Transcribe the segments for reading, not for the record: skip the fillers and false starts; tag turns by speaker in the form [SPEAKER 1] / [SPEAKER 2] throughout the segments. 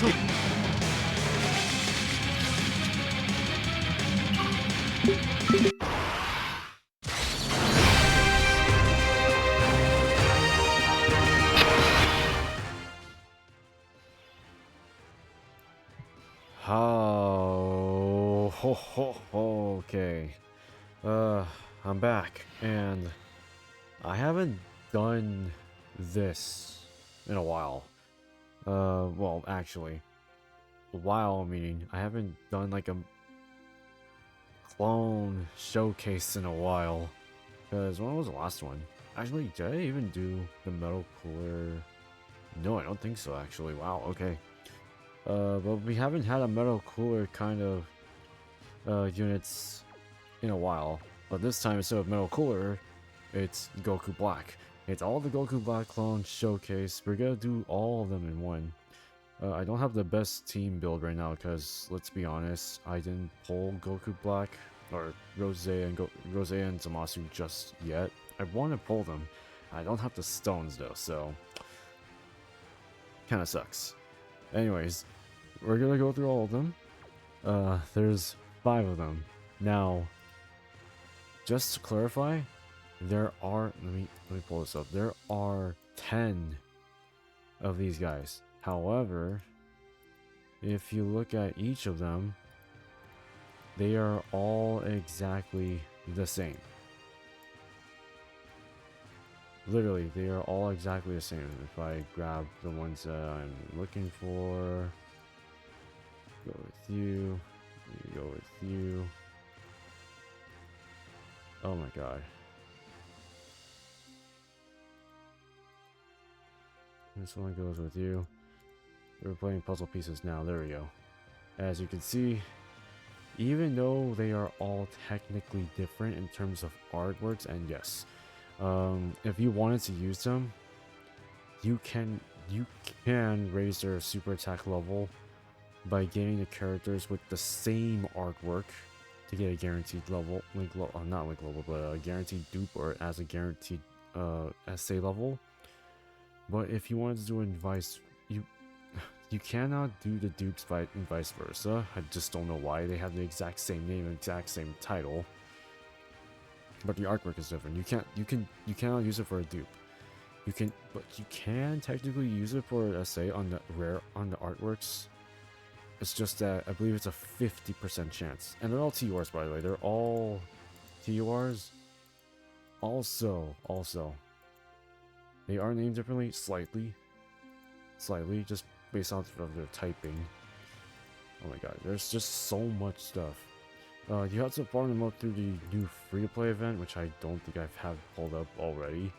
[SPEAKER 1] go! Oh, okay. I'm back, and I haven't done this in a while. Well, actually, a while meaning I haven't done like a clone showcase in a while. Because when was the last one? Actually, did I even do the metal cooler? No, I don't think so, actually. Wow, okay. But we haven't had a metal cooler kind of units in a while. But this time, instead of metal cooler, it's Goku Black. It's all the Goku Black clones showcase. We're gonna do all of them in one. I don't have the best team build right now because, let's be honest, I didn't pull Goku Black or Rose and Zamasu just yet. I want to pull them. I don't have the stones though, so kind of sucks. Anyways, we're gonna go through all of them. There's 5 of them. Now, just to clarify, there are, let me pull this up. There are 10 of these guys. However, if you look at each of them, they are all exactly the same. Literally, they are all exactly the same. If I grab the ones that I'm looking for, go with you, go with you. Oh my god. This one goes with you. We're playing puzzle pieces now. There we go. As you can see, even though they are all technically different in terms of artworks, and yes, if you wanted to use them, you can raise their super attack level by getting the characters with the same artwork to get a guaranteed level, not link level, but a guaranteed dupe or as a guaranteed SA level. But if you wanted to do it in you cannot do the dupes and vice versa. I just don't know why. They have the exact same name, exact same title, but the artwork is different. You cannot use it for a dupe. But you can technically use it for an SA on the artworks. It's just that I believe it's a 50% chance, and they're all TURs, by the way. They're all TURs. Also, they are named differently, slightly, just based off of their typing. Oh my god, there's just so much stuff. You have to farm them up through the new free-to-play event, which I don't think I have pulled up already.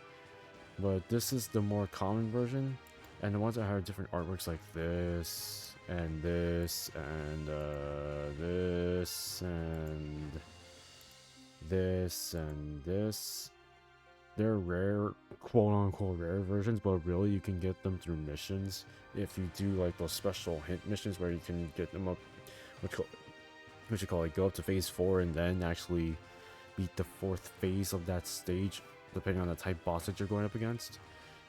[SPEAKER 1] But this is the more common version, and the ones that have different artworks like this, and this, and this, and this, and this. They're rare, quote-unquote rare versions, but really you can get them through missions. If you do like those special hint missions where you can get them up, what you call it, go up to phase 4 and then actually beat the 4th phase of that stage, depending on the type boss that you're going up against.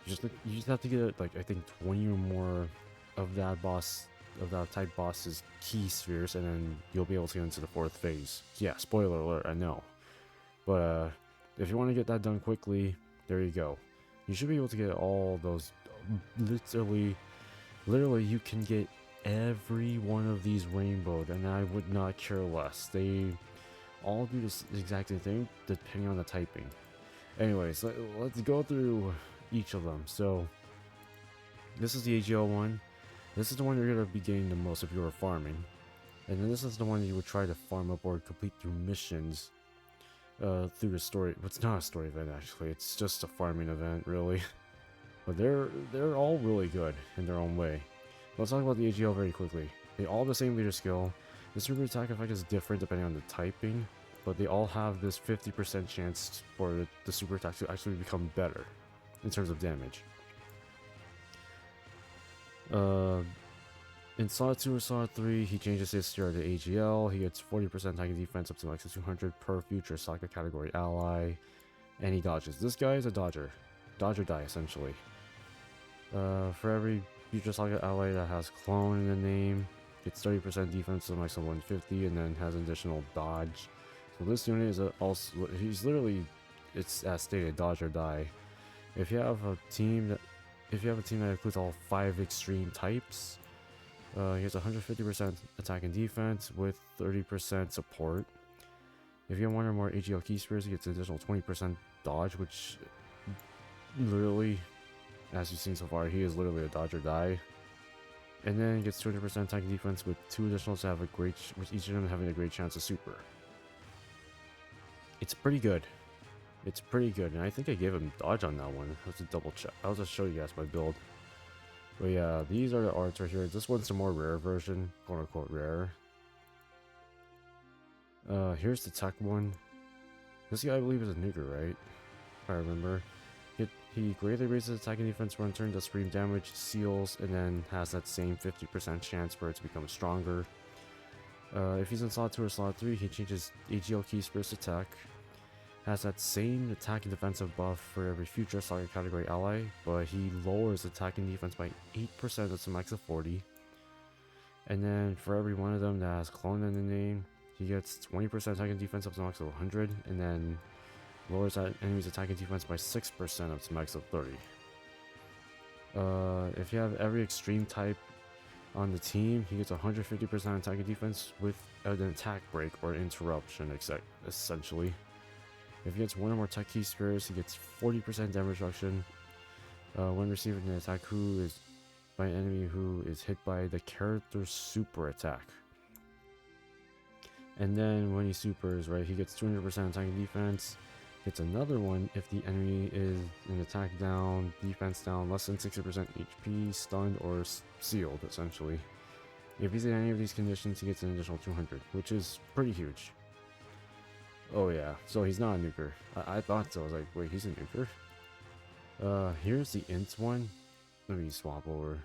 [SPEAKER 1] You just have to get like I think 20 or more of that type boss's key spheres, and then you'll be able to get into the 4th phase. Yeah, spoiler alert, I know. But if you want to get that done quickly, there you go. You should be able to get all those. Literally, you can get every one of these rainbowed, and I would not care less. They all do this exact same thing, depending on the typing. Anyways, let's go through each of them. So, this is the AGL one. This is the one you're going to be getting the most if you were farming. And then this is the one that you would try to farm up or complete through missions. Through the story. It's not a story event actually, it's just a farming event really. But they're all really good in their own way. Let's talk about the AGL very quickly. They all have the same leader skill. The super attack effect is different depending on the typing, but they all have this 50% chance for the super attack to actually become better in terms of damage. In Slot 2 or Slot 3, he changes his tier to AGL. He gets 40% attacking defense up to max 200 per future Soccer category ally. And he dodges. This guy is a dodger. Dodge or die, essentially. For every Future Saga ally that has clone in the name gets 30% defense to the max of 150, and then has an additional dodge. So this unit is also, he's literally, it's as stated, dodge or die. If you have a team that includes all 5 extreme types, he has 150% attack and defense with 30% support. If you have one or more AGL key spears, he gets an additional 20% dodge, which literally, as you've seen so far, he is literally a dodge or die. And then gets 200% attack and defense with 2 additionals to have a great, with each of them having a great chance of super. It's pretty good. It's pretty good, and I think I gave him dodge on that one. Let's double check. I'll just show you guys my build. But yeah, these are the arts right here. This one's the more rare version, quote unquote rare. Here's the tech one. This guy I believe is a nuker, right? If I remember. He greatly raises attack and defense when turn, does scream damage, seals, and then has that same 50% chance for it to become stronger. If he's in slot 2 or slot 3, he changes AGL key spears attack. Has that same attack and defensive buff for every future Saga category ally, but he lowers attack and defense by 8% at a max of 40. And then for every one of them that has clone in the name, he gets 20% attack and defense up to max of 100, and then lowers that enemy's attack and defense by 6% up to max of 30. If you have every extreme type on the team, he gets 150% attack and defense with an attack break or interruption, essentially. If he gets one or more tech key spears, he gets 40% damage reduction when receiving an attack by an enemy who is hit by the character's super attack. And then when he supers, right, he gets 200% attack and defense. Gets another one if the enemy is in attack down, defense down, less than 60% HP, stunned, or sealed, essentially. If he's in any of these conditions, he gets an additional 200, which is pretty huge. Oh yeah, so he's not a nuker. I thought so. I was like, wait, he's a nuker? Here's the int one. Let me swap over.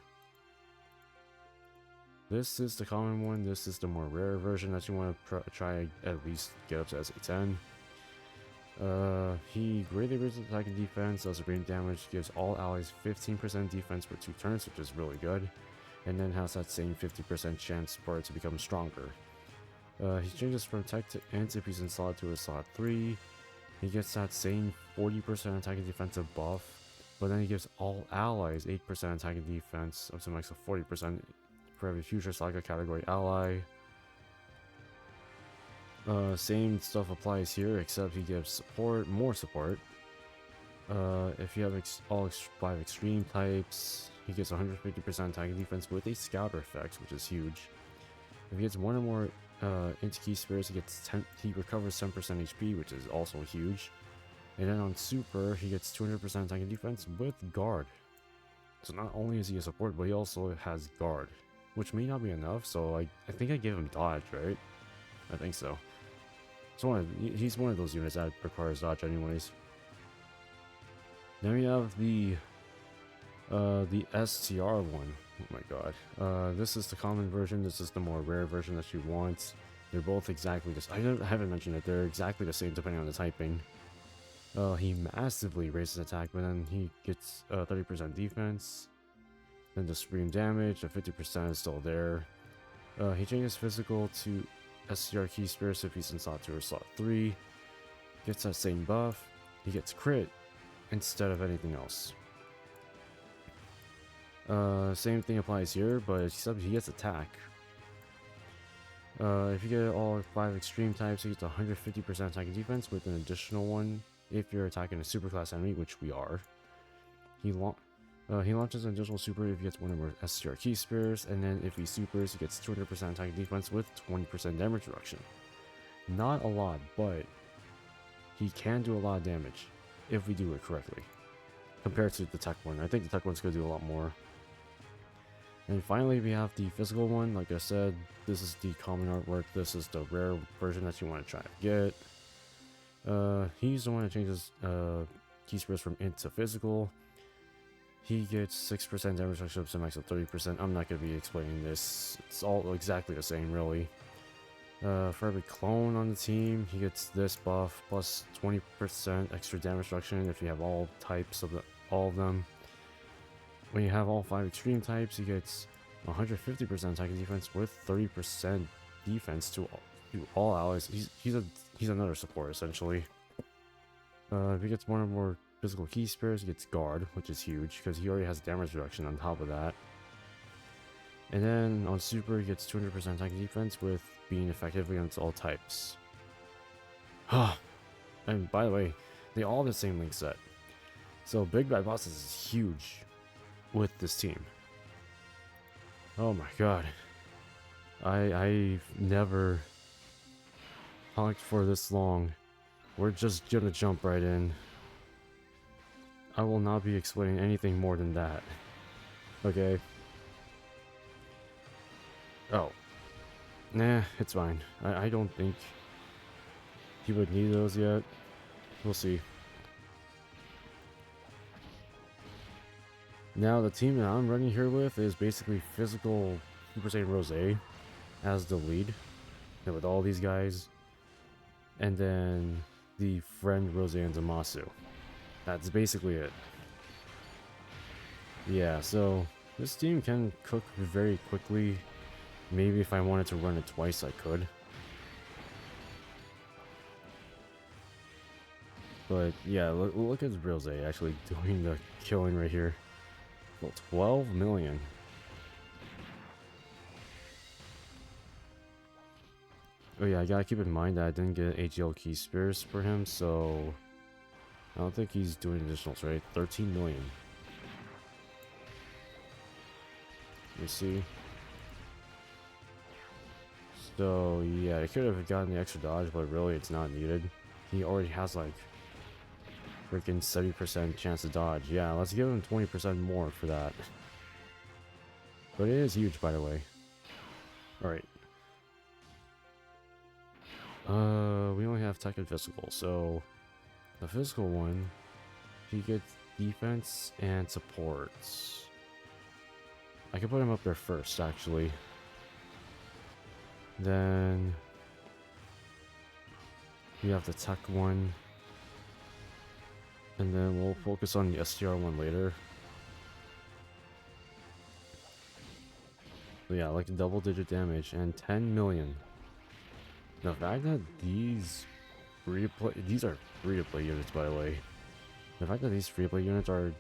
[SPEAKER 1] This is the common one. This is the more rare version that you want to try at least get up to SA10. He greatly raises attack and defense, does brain damage, gives all allies 15% defense for 2 turns, which is really good, and then has that same 50% chance for it to become stronger. He changes from tech to int if he's in slot 2 or slot 3. He gets that same 40% attack and defensive buff, but then he gives all allies 8% attack and defense up to a max of 40% for every future Saga category ally. Same stuff applies here, except he gives support, more support. If you have all 5 extreme types, he gets 150% attack and defense with a scouter effect, which is huge. If he gets one or more int key spears, he recovers 10% HP, which is also huge. And then on super, he gets 200% attack and defense with guard. So not only is he a support, but he also has guard, which may not be enough. So I think I gave him dodge, right? I think so. He's one of those units that requires dodge anyways. Then we have the STR one. Oh my god. This is the common version. This is the more rare version that you want. They're both exactly the same. I haven't mentioned it. They're exactly the same depending on the typing. He massively raises attack, but then he gets 30% defense. Then the scream damage, the 50% is still there. He changes physical to SCR key spears if he's in slot 2 or slot 3. Gets that same buff. He gets crit instead of anything else. Same thing applies here, but except he gets attack. If you get all 5 extreme types, he gets 150% attack and defense with an additional one if you're attacking a superclass enemy, which we are. He launches an additional super if he gets one or more SCR key spears, and then if he supers, he gets 200% attack and defense with 20% damage reduction. Not a lot, but he can do a lot of damage if we do it correctly, compared to the tech one. I think the tech one's going to do a lot more. And finally, we have the physical one. Like I said, this is the common artwork. This is the rare version that you want to try to get. He's the one that changes key spears from int to physical. He gets 6% damage reduction up to max of 30%. I'm not going to be explaining this. It's all exactly the same, really. For every clone on the team, he gets this buff plus 20% extra damage reduction if you have all types of all of them. when you have all 5 extreme types, he gets 150% attack and defense with 30% defense to all allies. He's another support essentially. If he gets more and more physical key spares, he gets guard, which is huge because he already has damage reduction on top of that. And then on super, he gets 200% attack and defense with being effective against all types. And by the way, they all have the same link set. So Big Bad Bosses is huge with this team. Oh my god. I've never talked for this long. We're just gonna jump right in. I will not be explaining anything more than that. Okay. Oh. Nah, it's fine. I don't think he would need those yet. We'll see. Now the team that I'm running here with is basically physical Super Saiyan Rose as the lead. And with all these guys. And then the friend Rose and Zamasu. That's basically it. Yeah, so this team can cook very quickly. Maybe if I wanted to run it twice, I could. But yeah, look at Rose actually doing the killing right here. Well, 12 million. Oh yeah, I gotta keep in mind that I didn't get AGL key spares for him, so I don't think he's doing additionals, right? 13 million. Let me see. So yeah, I could have gotten the extra dodge, but really it's not needed. He already has like freaking 70% chance to dodge. Yeah, let's give him 20% more for that. But it is huge, by the way. Alright. We only have tech and physical, so the physical one, he gets defense and supports. I can put him up there first, actually. Then we have the tech one, and then we'll focus on the STR one later. So yeah, like double-digit damage and 10 million. The fact that these are free-to-play units, by the way. The fact that these free-to-play units are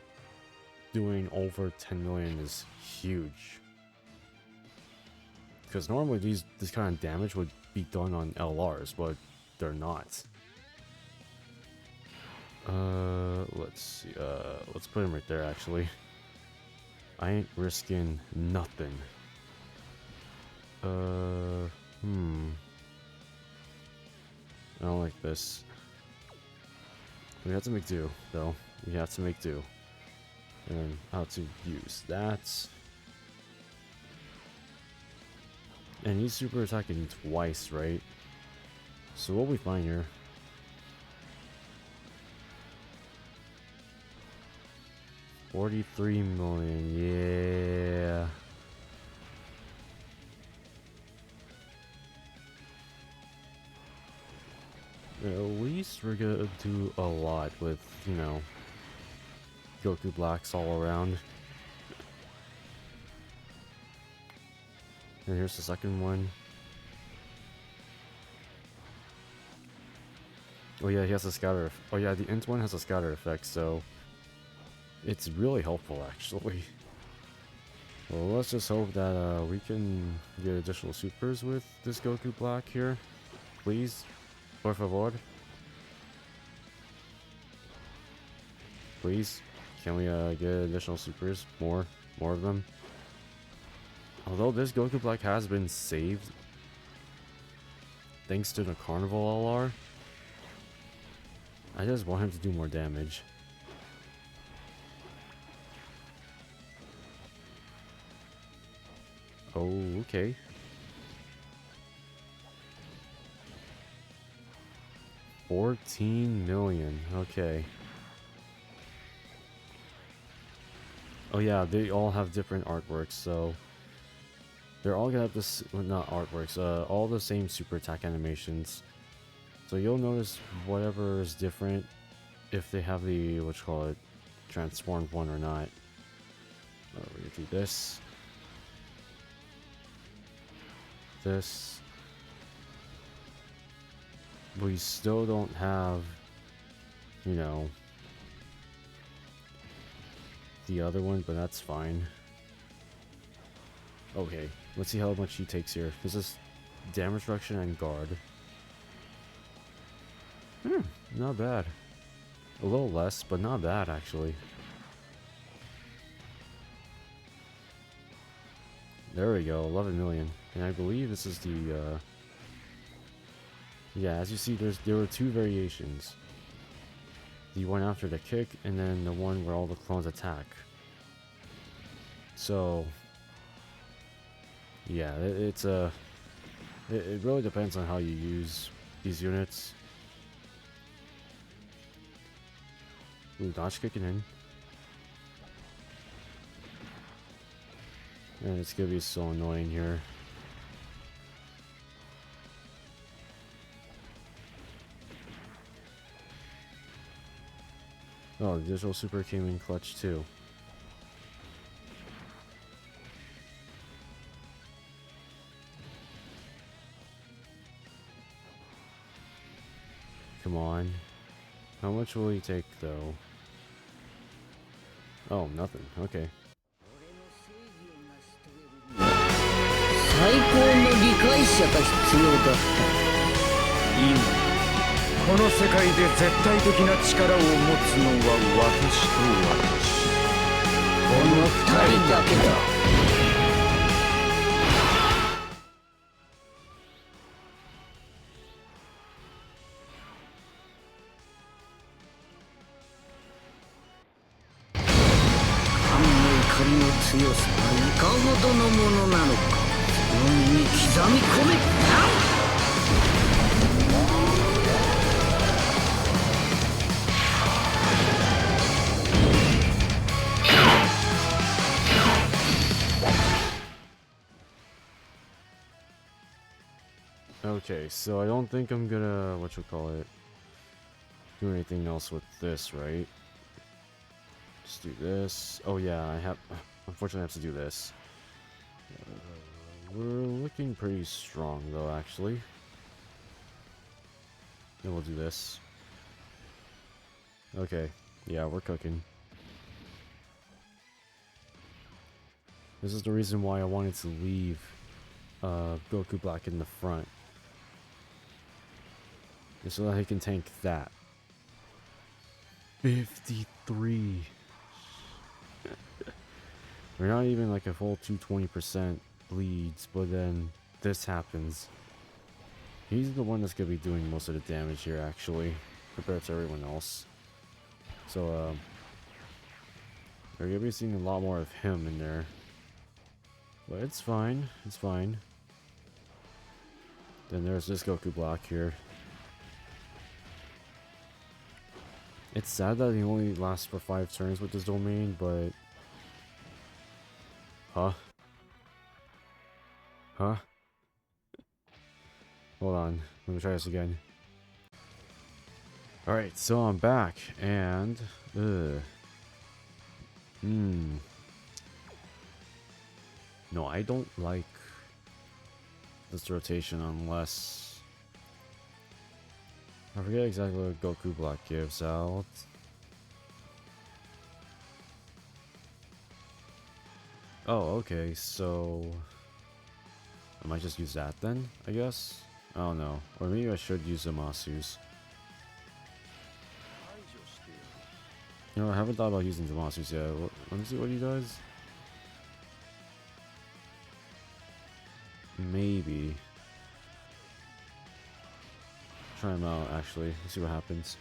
[SPEAKER 1] doing over 10 million is huge. Because normally this kind of damage would be done on LRs, but they're not. Let's see. Let's put him right there. Actually, I ain't risking nothing. I don't like this. We have to make do, though. We have to make do. And how to use that. And he's super attacking twice, right? So what we find here? $43 million, yeah. At least we're gonna do a lot with, you know, Goku Blacks all around. And here's the second one. Oh yeah, he has a scatter. Oh yeah, the int one has a scatter effect, so it's really helpful actually. Well, let's just hope that we can get additional supers with this Goku Black here. Please, por favor. Please, can we get additional supers? More of them. Although this Goku Black has been saved thanks to the Carnival LR, I just want him to do more damage. Oh, okay. $14 million. Okay. Oh yeah, they all have different artworks, so they're all gonna have this, well, not artworks, all the same super attack animations. So you'll notice whatever is different if they have the, what you call it, transformed one or not. We're gonna do this. This. We still don't have, you know, the other one, but that's fine. Okay, let's see how much he takes here. This is damage reduction and guard. Not bad. A little less, but not bad actually. There we go, 11 million. And I believe this is the, yeah, as you see, there were two variations. The one after the kick, and then the one where all the clones attack. So, yeah, it really depends on how you use these units. Ooh, dodge kicking in. And it's gonna be so annoying here. Oh, the digital super came in clutch too. Come on. How much will he take though? Oh, nothing. Okay.
[SPEAKER 2] 最高の理解者が必要だった。今この世界で絶対的な力を持つのは私と私。この二人だけだ。神の怒りの強さはいかほどのものなのか。 刻み込め。
[SPEAKER 1] Okay, so I don't think I'm gonna, do anything else with this, right? Just do this. Oh yeah, unfortunately I have to do this. We're looking pretty strong though, actually. And we'll do this. Okay, yeah, we're cooking. This is the reason why I wanted to leave Goku Black in the front. Just so that he can tank that. 53. We're not even like a full 220% bleeds, but then this happens. He's the one that's gonna be doing most of the damage here, actually, compared to everyone else. So, we're gonna be seeing a lot more of him in there. But it's fine, it's fine. Then there's this Goku Black here. It's sad that he only lasts for 5 turns with this domain, but... Huh? Huh? Hold on, let me try this again. Alright, so I'm back, and... No, I don't like this rotation unless... I forget exactly what Goku Black gives out. Oh, okay, so... I might just use that then, I guess? I don't know. Or maybe I should use Zamasu's. You know, I haven't thought about using Zamasu's yet. Let me see what he does. Maybe. Try him out, actually. Let's see what happens.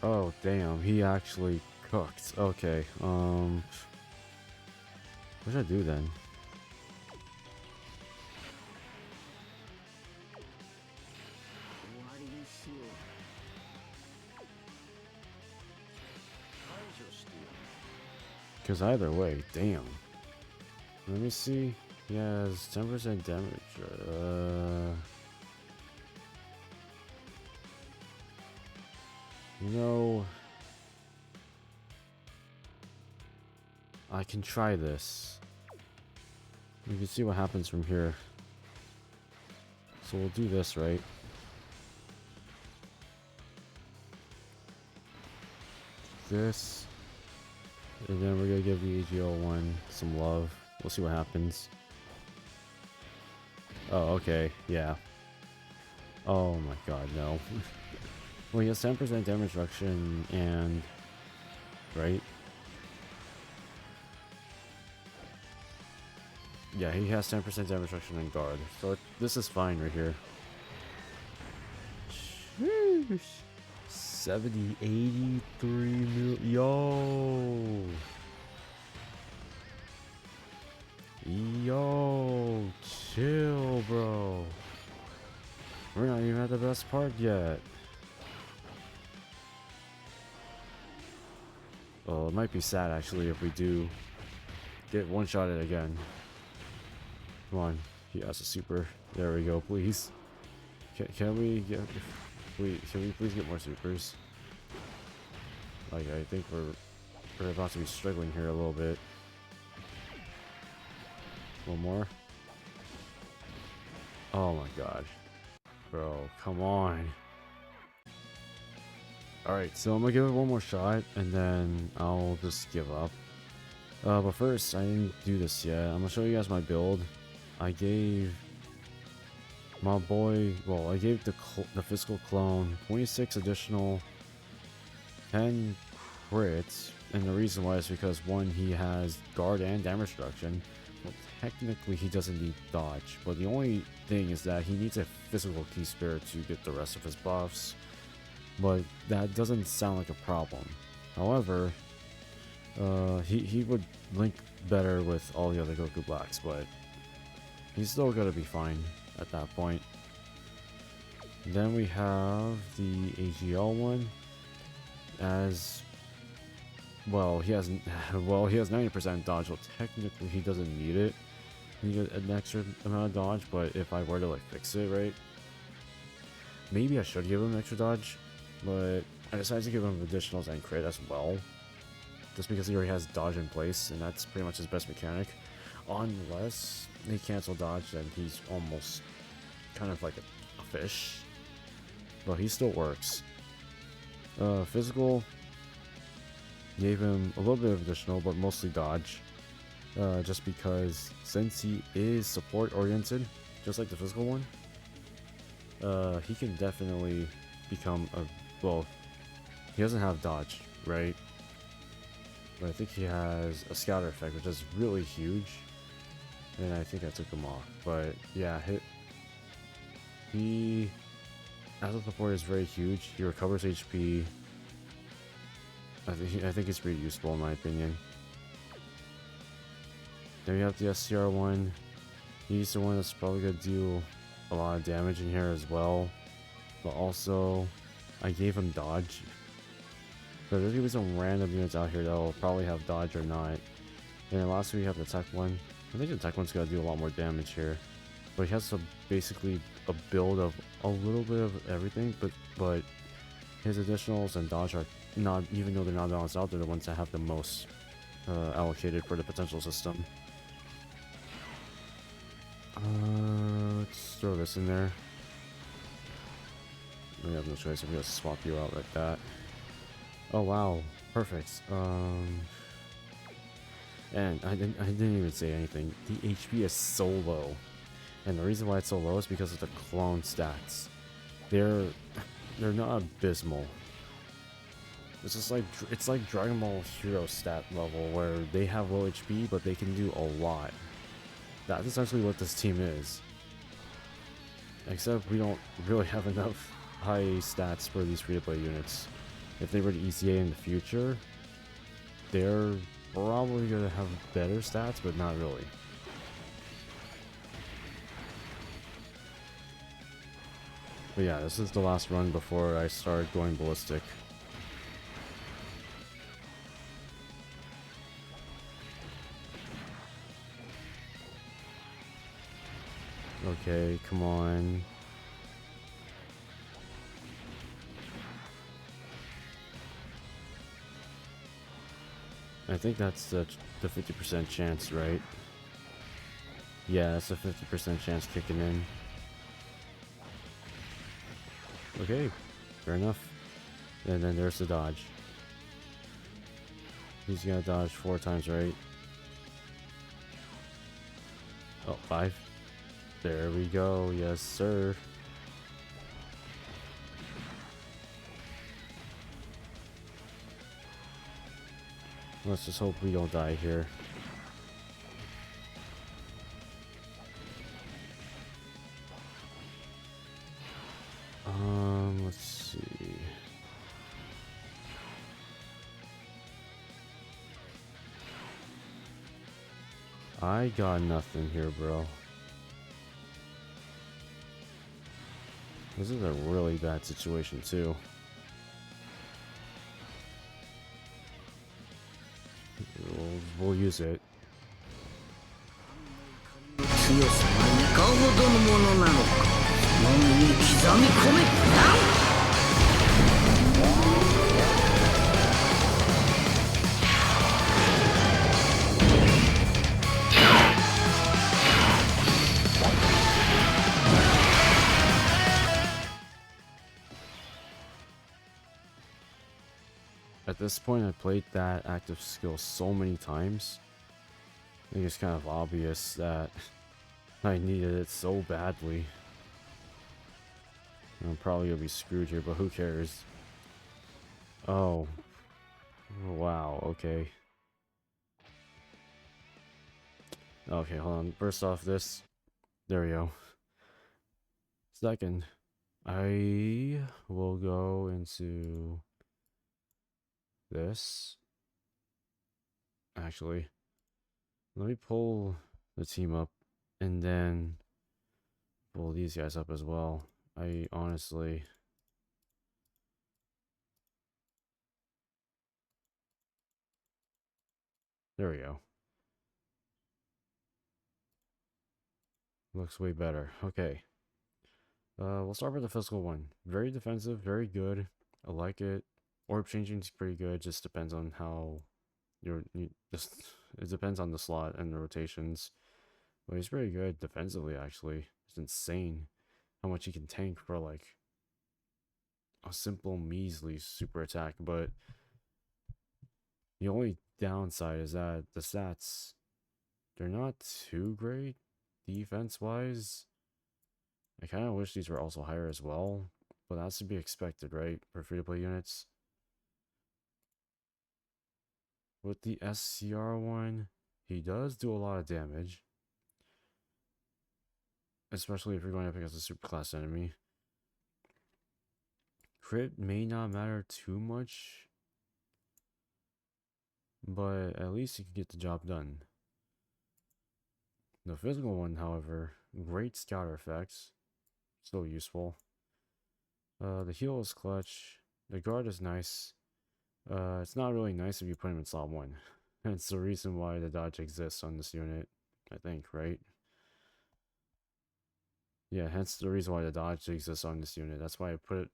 [SPEAKER 1] Oh, Damn, he actually cooked. Okay, what should I do then? Because either way, damn. Let me see. He has 10% damage. You know, I can try this. We can see what happens from here. So we'll do this, right? This. And then we're gonna give the AGL one some love. We'll see what happens. Oh, okay. Yeah. Oh my god, no. Well, he has 10% damage reduction and... right? Yeah, he has 10% damage reduction and guard. So this is fine right here. Sheesh. 70, 83 mil. Yo! Yo! Chill, bro. We're not even at the best part yet. Well, it might be sad actually if we do get one-shotted again. Come on, he has a super. There we go, please. Can we get... Can we please get more supers? Like, I think we're about to be struggling here a little bit. One more. Oh my god. Bro, come on. Alright, so I'm gonna give it one more shot, and then I'll just give up. But first, I didn't do this yet. I'm gonna show you guys my build. I gave my boy, well, I gave the physical clone 26 additional 10 crits, and the reason why is because one, he has guard and damage reduction. Well, technically he doesn't need dodge, but the only thing is that he needs a physical key spirit to get the rest of his buffs, but that doesn't sound like a problem. However, he would link better with all the other Goku Blacks, but he's still gonna be fine at that point. Then we have the AGL one. As well, he has 90% dodge. Well, technically he doesn't need it. He needs an extra amount of dodge, but if I were to like fix it, right? Maybe I should give him extra dodge, but I decided to give him additionals and crit as well. Just because he already has dodge in place, and that's pretty much his best mechanic. Unless they cancel dodge, then he's almost kind of like a fish. But he still works. Physical, gave him a little bit of additional, but mostly dodge. Just because since he is support oriented, just like the physical one, he can definitely become a, well, he doesn't have dodge, right? But I think he has a scatter effect, which is really huge. And I think I took him off. But yeah, he as a support is very huge. He recovers HP. I think it's pretty useful in my opinion. Then we have the SCR one. He's the one that's probably gonna do a lot of damage in here as well. But also, I gave him dodge. So there's gonna be some random units out here that will probably have dodge or not. And then lastly we have the tech one. I think the tech one's gonna do a lot more damage here. But he has basically a build of a little bit of everything, but his additionals and dodge are not, even though they're not balanced out, they're the ones that have the most allocated for the potential system. Let's throw this in there. We have no choice. We're gonna swap you out like that. Oh wow, perfect. And I didn't even say anything. The HP is so low, and the reason why it's so low is because of the clone stats. They're not abysmal. It's just like, it's like Dragon Ball Hero stat level where they have low HP but they can do a lot. That's essentially what this team is. Except we don't really have enough high stats for these free-to-play units. if they were to ECA in the future, they're probably gonna have better stats, but not really. But yeah, this is the last run before I start going ballistic. Okay, come on. I think that's the 50% chance, right? Yeah, that's a 50% chance kicking in. Okay, fair enough. And then there's the dodge. He's gonna dodge 4 times, right? Oh, 5. There we go. Yes, sir. Let's just hope we don't die here. Let's see. I got nothing here, bro. This is a really bad situation, too. We'll use it. At this point, I played that active skill so many times. I think it's kind of obvious that I needed it so badly. I'm probably gonna be screwed here, but who cares? Oh. Wow, okay. Okay, hold on. First off this. There we go. Second, I will go into this. Actually, let me pull the team up and then pull these guys up as well. I honestly... There we go. Looks way better. Okay. We'll start with the physical one. Very defensive, very good. I like it. Orb changing is pretty good. Just depends on how it depends on the slot and the rotations. But he's pretty good defensively, actually. It's insane how much he can tank for like a simple measly super attack. But the only downside is that the stats, they're not too great defense wise. I kind of wish these were also higher as well, but that's to be expected, right, for free-to-play units. With the SCR one, he does do a lot of damage, especially if you're going up against a superclass enemy. Crit may not matter too much, but at least you can get the job done. The physical one, however, great scatter effects, so useful. The heal is clutch. The guard is nice. It's not really nice if you put him in slot 1. That's the reason why the dodge exists on this unit, I think, right? Yeah, hence the reason why the dodge exists on this unit. That's why I put it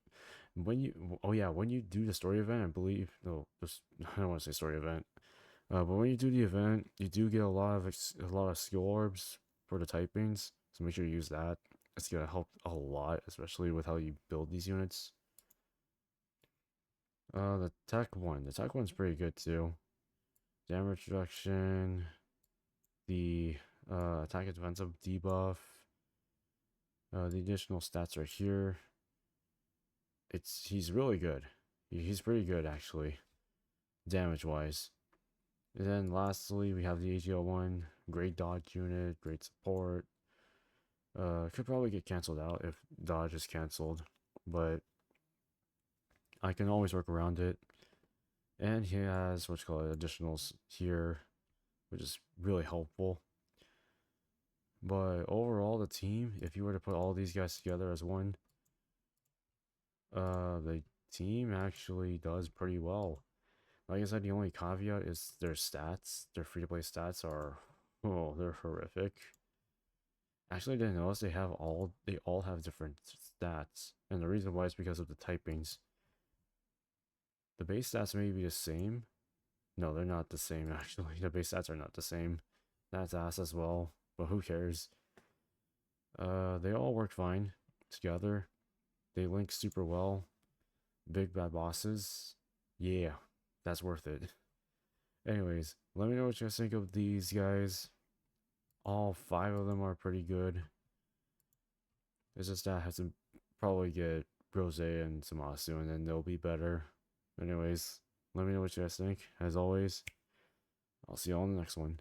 [SPEAKER 1] when you... Oh yeah, when you do the story event, I believe... No, just, I don't want to say story event. But when you do the event, you do get a lot of skill orbs for the typings, so make sure you use that. It's gonna help a lot, especially with how you build these units. The tech one's pretty good too. Damage reduction, the attack and defensive debuff. The additional stats are here. He's really good. He's pretty good actually, damage wise. And then lastly, we have the AGL one. Great dodge unit, great support. Could probably get canceled out if dodge is canceled, but I can always work around it. And he has what you call it, additionals here, which is really helpful. But overall, the team, if you were to put all these guys together as one, the team actually does pretty well. Like I said, the only caveat is their stats. Their free-to-play stats are, oh, they're horrific. Actually, I didn't notice they all have different stats, and the reason why is because of the typings. The base stats may be the same. No, they're not the same actually. The base stats are not the same. That's ass as well, but who cares? They all work fine together. They link super well. Big bad bosses. Yeah, that's worth it. Anyways, let me know what you guys think of these guys. All 5 of them are pretty good. It's just that I have to probably get Rose and Samasu, and then they'll be better. Anyways, let me know what you guys think. As always, I'll see you all in the next one.